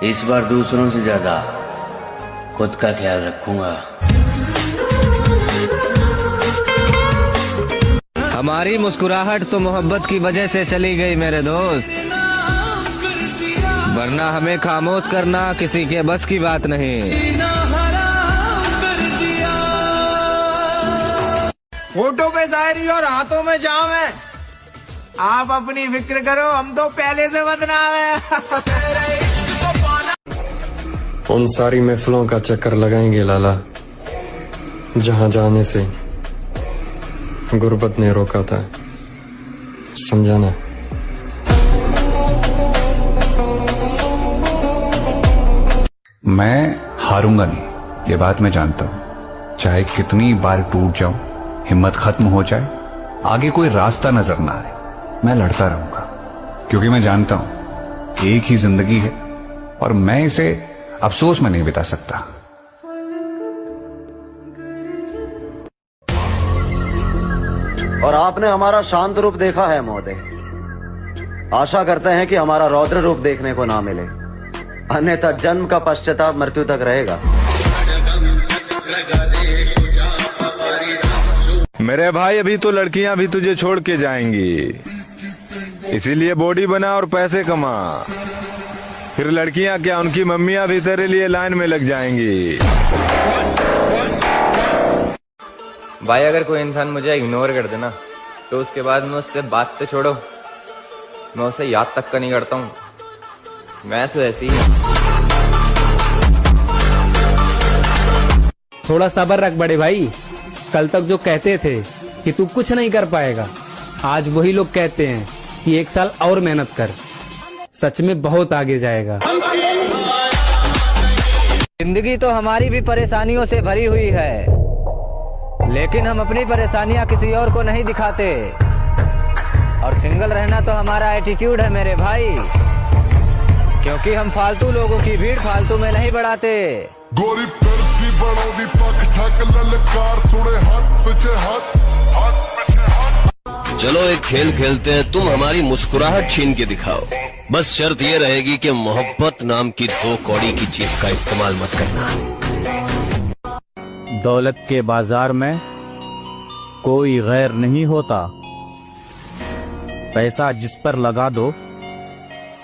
इस बार दूसरों से ज्यादा खुद का ख्याल रखूंगा। हमारी मुस्कुराहट तो मोहब्बत की वजह से चली गई मेरे दोस्त, वरना हमें खामोश करना किसी के बस की बात नहीं। फोटो पे शायरी और हाथों में जाम है। आप अपनी फिक्र करो, हम तो पहले से बदनाम है। उन सारी महफिलों का चक्कर लगाएंगे लाला, जहां जाने से गुर्बत ने रोका था, समझाना। मैं हारूंगा नहीं, ये बात मैं जानता हूं। चाहे कितनी बार टूट जाऊं, हिम्मत खत्म हो जाए, आगे कोई रास्ता नजर ना आए, मैं लड़ता रहूंगा, क्योंकि मैं जानता हूं एक ही जिंदगी है और मैं इसे अफसोस में नहीं बिता सकता। और आपने हमारा शांत रूप देखा है महोदय। आशा करते हैं कि हमारा रौद्र रूप देखने को ना मिले, अन्यथा जन्म का पश्चाताप मृत्यु तक रहेगा। मेरे भाई, अभी तो लड़कियां भी तुझे छोड़ के जाएंगी, इसीलिए बॉडी बना और पैसे कमा। फिर लड़कियां क्या, उनकी मम्मियां भी तेरे लिए लाइन में लग जाएंगी। भाई अगर कोई इंसान मुझे इग्नोर कर देना तो उसके बाद मैं उससे बात तो छोड़ो, मैं उसे याद तक का नहीं करता हूँ। मैं तो ऐसी ही। थोड़ा सब्र रख बड़े भाई। कल तक जो कहते थे कि तू कुछ नहीं कर पाएगा, आज वही लोग कहते हैं कि 1 साल और मेहनत कर, सच में बहुत आगे जाएगा। जिंदगी तो हमारी भी परेशानियों से भरी हुई है, लेकिन हम अपनी परेशानियां किसी और को नहीं दिखाते। और सिंगल रहना तो हमारा एटीट्यूड है मेरे भाई, क्योंकि हम फालतू लोगों की भीड़ फालतू में नहीं बढ़ाते। गोरी फिरती बढ़ोगी पक ठक ललकार सुने हाथ पीछे हाथ पीछे हाथ। चलो एक खेल खेलते हैं, तुम हमारी मुस्कुराहट छीन के दिखाओ। बस शर्त ये रहेगी कि मोहब्बत नाम की 2 कौड़ी की चीज का इस्तेमाल मत करना। दौलत के बाजार में कोई गैर नहीं होता, पैसा जिस पर लगा दो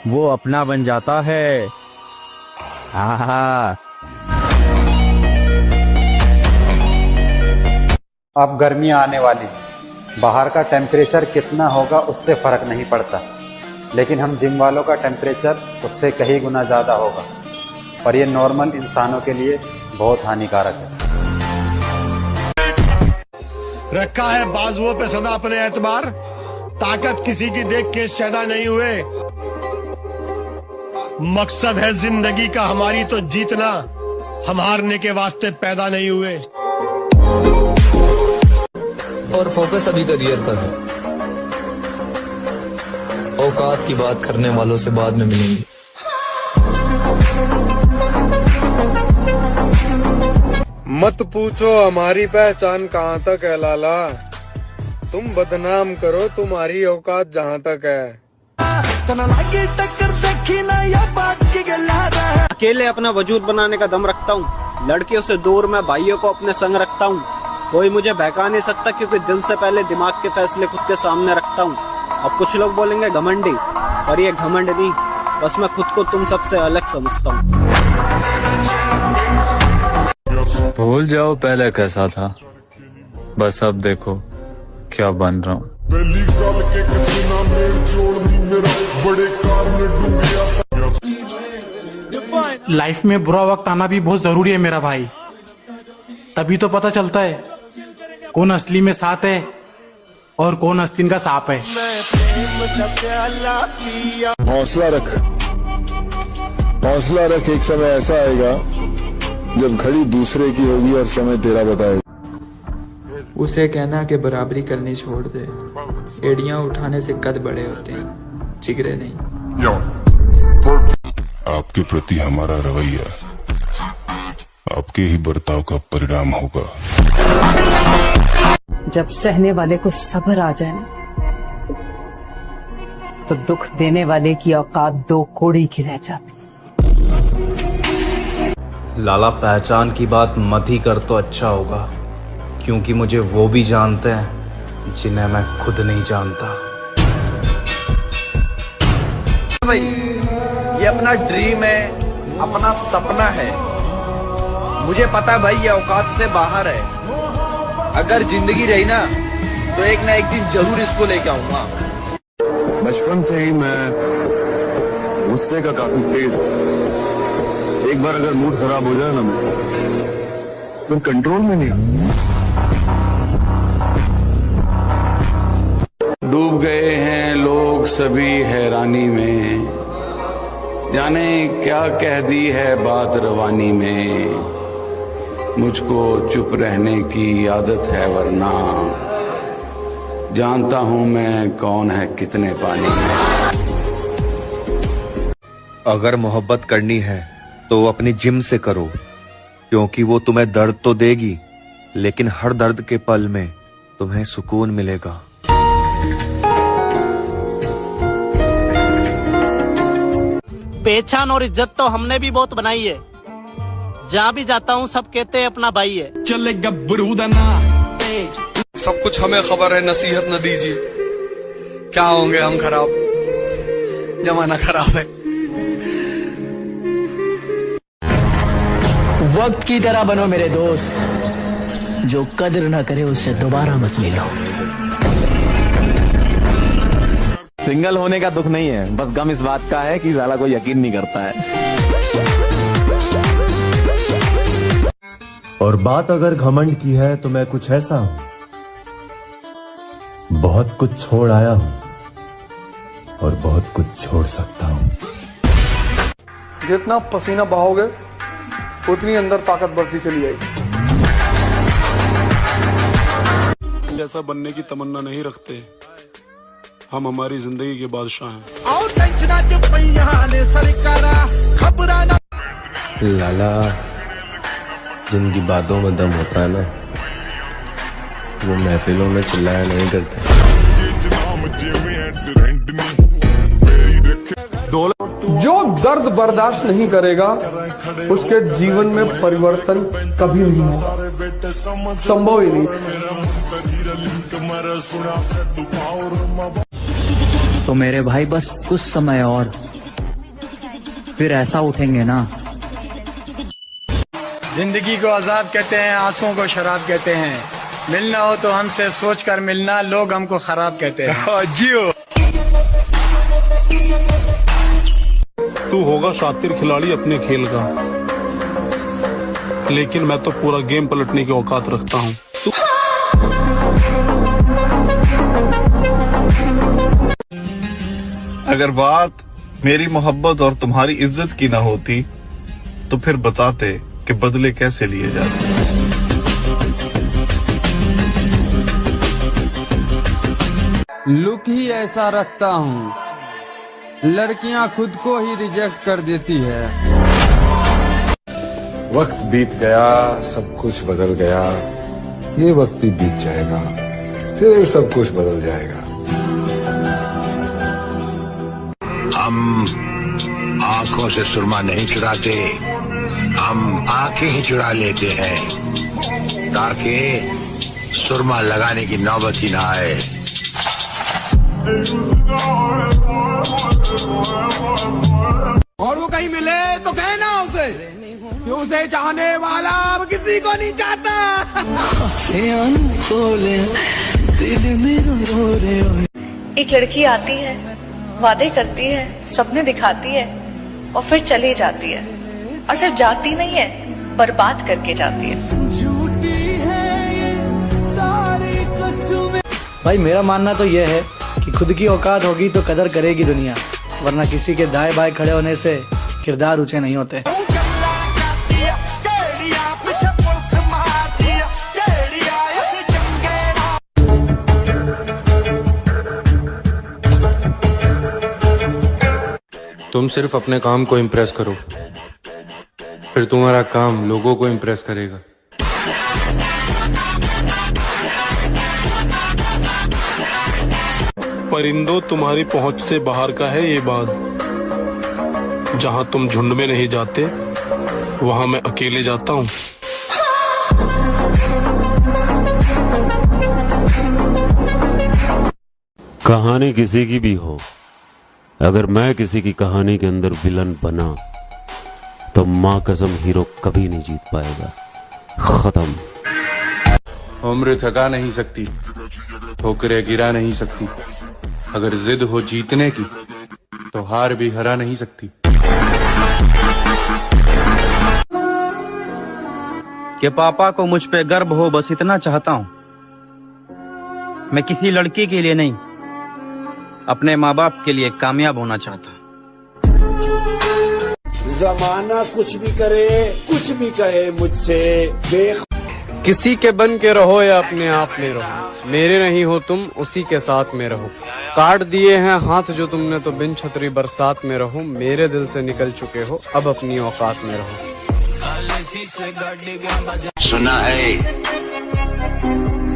वो अपना बन जाता है। हाँ। अब गर्मियां आने वाली, बाहर का टेम्परेचर कितना होगा उससे फर्क नहीं पड़ता, लेकिन हम जिम वालों का टेम्परेचर उससे कहीं गुना ज्यादा होगा, और ये नॉर्मल इंसानों के लिए बहुत हानिकारक है। रखा है बाजुओं पे सदा अपने एतबार, ताकत किसी की देख के शैदा नहीं हुए। मकसद है जिंदगी का हमारी तो जीतना, हम हारने के वास्ते पैदा नहीं हुए। और फोकस अभी करियर पर है, औकात की बात करने वालों से बाद में मिलेंगे। मत पूछो हमारी पहचान कहाँ तक है लाला, तुम बदनाम करो तुम्हारी औकात जहाँ तक है। अकेले अपना वजूद बनाने का दम रखता हूँ, लड़कियों से दूर मैं भाइयों को अपने संग रखता हूँ। कोई मुझे बहका नहीं सकता, क्योंकि दिल से पहले दिमाग के फैसले खुद के सामने रखता हूँ। अब कुछ लोग बोलेंगे घमंडी, पर ये घमंड नहीं, बस मैं खुद को तुम सबसे अलग समझता हूँ। भूल जाओ पहले कैसा था, बस अब देखो क्या बन रहा हूँ। लाइफ में बुरा वक्त आना भी बहुत जरूरी है मेरा भाई, तभी तो पता चलता है कौन असली में साथ है और कौन आस्तीन का सांप है। हौसला रख, हौसला रख, एक समय ऐसा आएगा जब घड़ी दूसरे की होगी और समय तेरा बताएगा। उसे कहना कि बराबरी करनी छोड़ दे, एड़ियां उठाने से कद बड़े होते हैं, जिगरे नहीं। आपके प्रति हमारा रवैया आपके ही बर्ताव का परिणाम होगा। जब सहने वाले को सब्र आ जाए ना, तो दुख देने वाले की औकात 2 कौड़ी की रह जाती। लाला, पहचान की बात मत ही कर तो अच्छा होगा, क्योंकि मुझे वो भी जानते हैं जिन्हें मैं खुद नहीं जानता। भाई ये अपना ड्रीम है, अपना सपना है। मुझे पता है भाई ये औकात से बाहर है। अगर जिंदगी रही ना तो एक ना एक दिन जरूर इसको लेके आऊंगा। बचपन से ही मैं गुस्से का काफी तेज हूं। एक बार अगर मूड खराब हो जाए ना मेरा, तो कंट्रोल में नहीं आता। डूब गए हैं लोग सभी हैरानी में, जाने क्या कह दी है बात रवानी में। मुझको चुप रहने की आदत है, वरना जानता हूं मैं कौन है कितने पानी में। अगर मोहब्बत करनी है तो अपनी जिम से करो, क्योंकि वो तुम्हें दर्द तो देगी, लेकिन हर दर्द के पल में तुम्हें सुकून मिलेगा। पहचान और इज्जत तो हमने भी बहुत बनाई है। जहाँ भी जाता हूँ सब कहते हैं अपना भाई है। चले गब्बरू दना सब कुछ हमें खबर है, नसीहत न दीजिए। क्या होंगे हम खराब, जमाना खराब है। वक्त की तरह बनो मेरे दोस्त, जो कदर ना करे उससे दोबारा मत मिलो। सिंगल होने का दुख नहीं है, बस गम इस बात का है कि साला कोई यकीन नहीं करता है। और बात अगर घमंड की है तो मैं कुछ ऐसा हूं, बहुत कुछ छोड़ आया हूं और बहुत कुछ छोड़ सकता हूं। जितना पसीना बहाओगे उतनी अंदर ताकत बढ़ती चली जाएगी। जैसा बनने की तमन्ना नहीं रखते, हम हमारी जिंदगी के बादशाह हैं। लाला, जिनकी बातों में दम होता है ना, वो महफिलों में चिल्लाया नहीं करते। जो दर्द बर्दाश्त नहीं करेगा उसके जीवन में परिवर्तन कभी नहीं होगा, संभव ही नहीं। तो मेरे भाई बस कुछ समय और, फिर ऐसा उठेंगे ना। जिंदगी को आजाद कहते हैं, आंसुओं को शराब कहते हैं। मिलना हो तो हमसे सोच कर मिलना, लोग हमको खराब कहते हैं। जियो। तू होगा शातिर खिलाड़ी अपने खेल का, लेकिन मैं तो पूरा गेम पलटने की औकात रखता हूँ। अगर बात मेरी मोहब्बत और तुम्हारी इज्जत की ना होती तो फिर बताते कि बदले कैसे लिए जाते। लुक ही ऐसा रखता हूँ, लड़कियां खुद को ही रिजेक्ट कर देती है। वक्त बीत गया, सब कुछ बदल गया, ये वक्त भी बीत जाएगा, फिर सब कुछ बदल जाएगा। हम आंखों से सुरमा नहीं चुराते, हम आंखें ही चुरा लेते हैं, ताकि सुरमा लगाने की नौबत ही ना आए। और वो कहीं मिले तो कहना उसे कि उसे चाहने वाला अब किसी को नहीं चाहता। एक लड़की आती है, वादे करती है, सपने दिखाती है और फिर चली जाती है, और सिर्फ जाती नहीं है, बर्बाद करके जाती है। भाई मेरा मानना तो यह है कि खुद की औकात होगी तो कदर करेगी दुनिया, वरना किसी के दाएं बाएं खड़े होने से किरदार ऊंचे नहीं होते। तुम सिर्फ अपने काम को इम्प्रेस करो, फिर तुम्हारा काम लोगों को इम्प्रेस करेगा। परिंदों तुम्हारी पहुंच से बाहर का है ये बात। जहां तुम झुंड में नहीं जाते वहां मैं अकेले जाता हूं। कहानी किसी की भी हो, अगर मैं किसी की कहानी के अंदर विलन बना तो मां कसम हीरो कभी नहीं जीत पाएगा। खत्म। उम्र थका नहीं सकती, ठोकरें गिरा नहीं सकती। अगर जिद हो जीतने की तो हार भी हरा नहीं सकती। कि पापा को मुझ पे गर्व हो, बस इतना चाहता हूं। मैं किसी लड़की के लिए नहीं, अपने माँ बाप के लिए कामयाब होना चाहता हूं। जमाना कुछ भी करे, कुछ भी कहे मुझसे किसी के बन के रहो या अपने आप में रहो, मेरे नहीं हो तुम उसी के साथ में रहो। काट दिए हैं हाथ जो तुमने तो बिन छतरी बरसात में रहो। मेरे दिल से निकल चुके हो, अब अपनी औकात में रहो। सुना है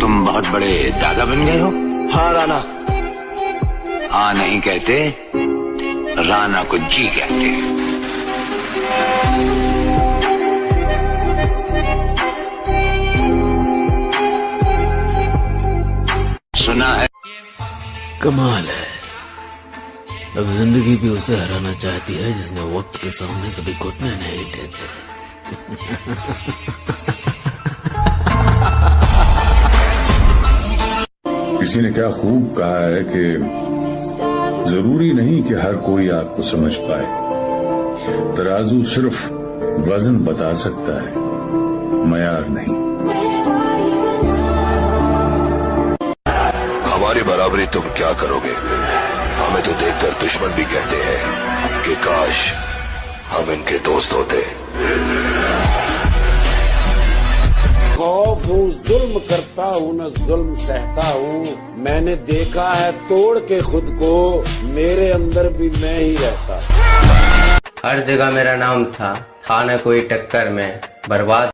तुम बहुत बड़े दादा बन गए हो। हाँ राणा। हाँ नहीं कहते, राणा को जी कहते। सुना है कमाल है, अब जिंदगी भी उसे हराना चाहती है जिसने वक्त के सामने कभी घुटने नहीं टेके। किसी ने क्या खूब कहा है कि जरूरी नहीं कि हर कोई आपको समझ पाए। तराजू सिर्फ वजन बता सकता है, मयार नहीं। हमारी बराबरी तुम क्या करोगे? हमें तो देखकर दुश्मन भी कहते हैं कि काश हम इनके दोस्त होते। खौफ हूँ, जुल्म करता हूँ, न जुल्म सहता हूँ। मैंने देखा है तोड़ के खुद को, मेरे अंदर भी मैं ही रहता। हर जगह मेरा नाम था न कोई टक्कर में, बर्बाद